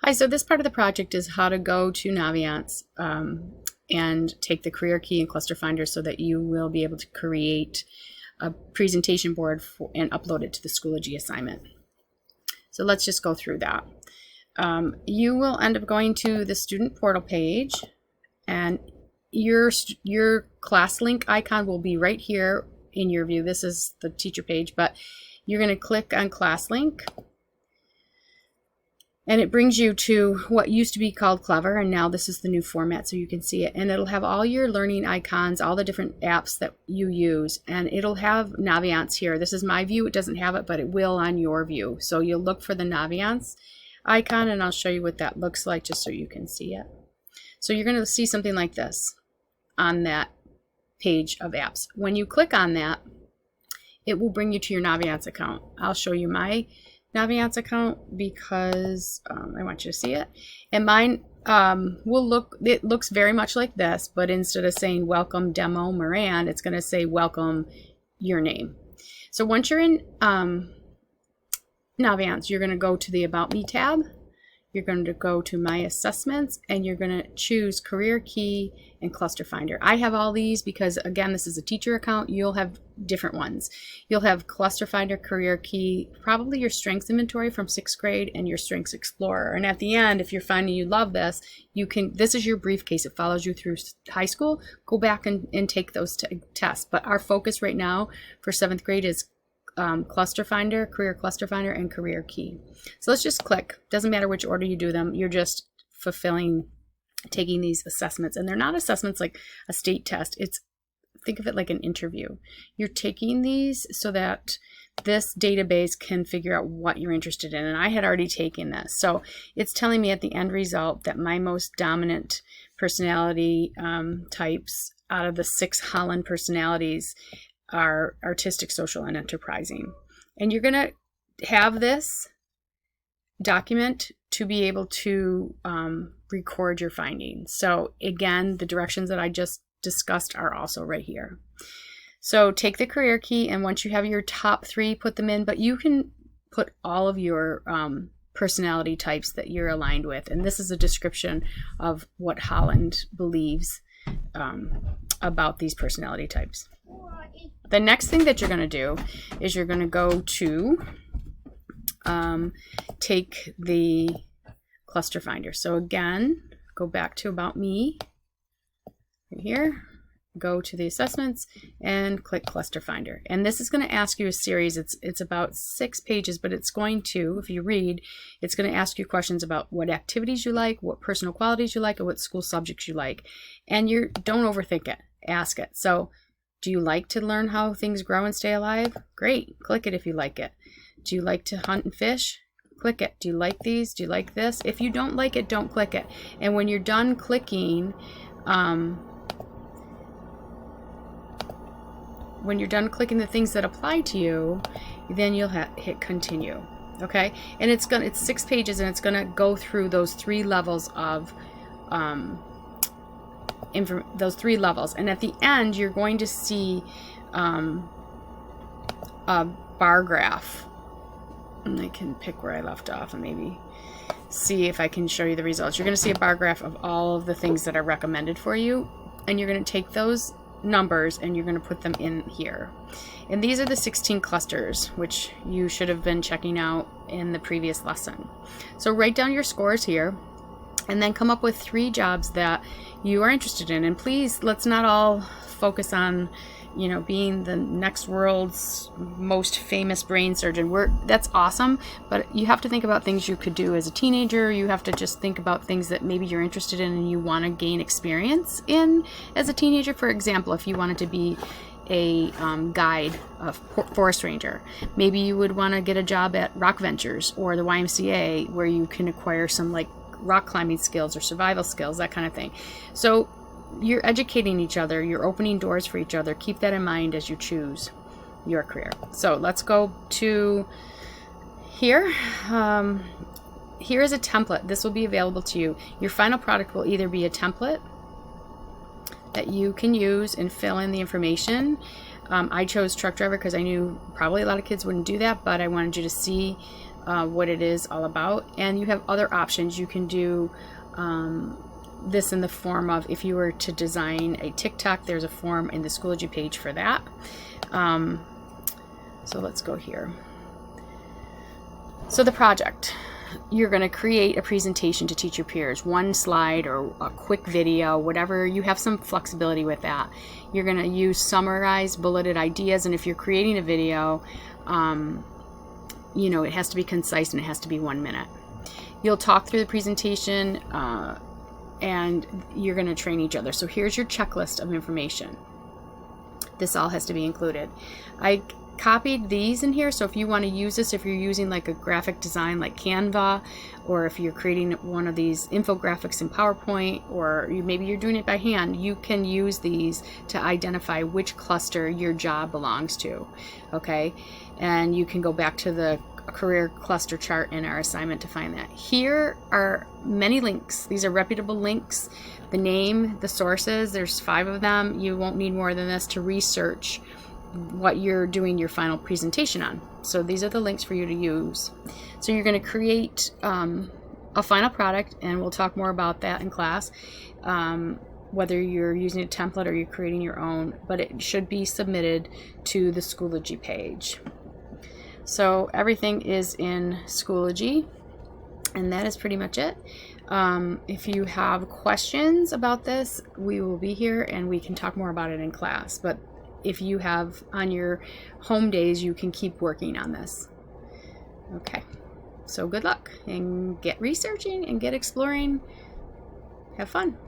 Hi, so this part of the project is how to go to Naviance and take the career key and cluster finder so that you will be able to create a presentation board and upload it to the Schoology assignment. So let's just go through that. You will end up going to the student portal page, and your class link icon will be right here in your view. This is the teacher page, but you're going to click on class link. And it brings you to what used to be called Clever, and now this is the new format so you can see it. And it'll have all your learning icons, all the different apps that you use, and it'll have Naviance here. This is my view. It doesn't have it, but it will on your view. So you'll look for the Naviance icon, and I'll show you what that looks like just so you can see it. So you're going to see something like this on that page of apps. When you click on that, it will bring you to your Naviance account. I'll show you my Naviance account because I want you to see it. And mine it looks very much like this, but instead of saying welcome demo Moran, it's going to say welcome your name. So once you're in Naviance, you're going to go to the About Me tab. You're going to go to My Assessments, and you're going to choose Career Key and Cluster Finder. I have all these because, again, this is a teacher account. You'll have different ones. You'll have Cluster Finder, Career Key, probably your Strengths Inventory from 6th grade, and your Strengths Explorer. And at the end, if you're finding you love this, this is your briefcase. It follows you through high school. Go back and take those tests. But our focus right now for 7th grade is Cluster Finder, Career Cluster Finder, and Career Key. So let's just click. Doesn't matter which order you do them. You're just taking these assessments, and they're not assessments like a state test. Think of it like an interview. You're taking these so that this database can figure out what you're interested in, and I had already taken this. So it's telling me at the end result that my most dominant personality types out of the 6 Holland personalities are artistic, social, and enterprising. And you're going to have this document to be able to record your findings. So again, the directions that I just discussed are also right here. So take the career key, and once you have your top 3, put them in, but you can put all of your personality types that you're aligned with. And this is a description of what Holland believes about these personality types. The next thing that you're going to do is you're going to go to take the cluster finder. So again, go back to About Me right here, go to the assessments and click cluster finder. And this is going to ask you a series. It's about 6 pages, but it's going to, if you read, it's going to ask you questions about what activities you like, what personal qualities you like, and what school subjects you like. And don't overthink it. Ask it. So do you like to learn how things grow and stay alive? Great. Click it if you like it. Do you like to hunt and fish? Click it. Do you like these? Do you like this? If you don't like it, don't click it. And when you're done clicking, the things that apply to you, then you'll hit continue. Okay? And it's 6 pages, and it's going to go through those 3 levels of those 3 levels, and at the end you're going to see a bar graph, and I can pick where I left off and maybe see if I can show you the results. You're going to see a bar graph of all of the things that are recommended for you, and you're going to take those numbers and you're going to put them in here. And these are the 16 clusters, which you should have been checking out in the previous lesson. So write down your scores here, and then come up with 3 jobs that you are interested in. And please, let's not all focus on, being the next world's most famous brain surgeon. That's awesome, but you have to think about things you could do as a teenager. You have to just think about things that maybe you're interested in and you want to gain experience in as a teenager. For example, if you wanted to be a guide, a forest ranger, maybe you would want to get a job at Rock Ventures or the YMCA, where you can acquire some rock climbing skills or survival skills, that kind of thing. So you're educating each other, you're opening doors for each other. Keep that in mind as you choose your career. So let's go to here. Here is a template. This will be available to you. Your final product will either be a template that you can use and fill in the information. I chose truck driver because I knew probably a lot of kids wouldn't do that, but I wanted you to see what it is all about. And you have other options. You can do this in the form of, if you were to design a TikTok, there's a form in the Schoology page for that. So let's go here. So the project, you're going to create a presentation to teach your peers, one slide or a quick video, whatever. You have some flexibility with that. You're going to use summarized bulleted ideas, and if you're creating a video, you know, it has to be concise and it has to be 1 minute. You'll talk through the presentation and you're going to train each other. So here's your checklist of information. This all has to be included. I copied these in here, so if you want to use this, if you're using like a graphic design like Canva, or if you're creating one of these infographics in PowerPoint, or maybe you're doing it by hand, you can use these to identify which cluster your job belongs to. Okay, and you can go back to the career cluster chart in our assignment to find that. Here are many links. These are reputable links. The name, the sources, there's 5 of them. You won't need more than this to research what you're doing your final presentation on. So these are the links for you to use. So you're going to create a final product, and we'll talk more about that in class, whether you're using a template or you're creating your own, but it should be submitted to the Schoology page. So everything is in Schoology, and that is pretty much it. If you have questions about this, we will be here and we can talk more about it in class. But if you have on your home days, you can keep working on this. Okay, so good luck and get researching and get exploring. Have fun.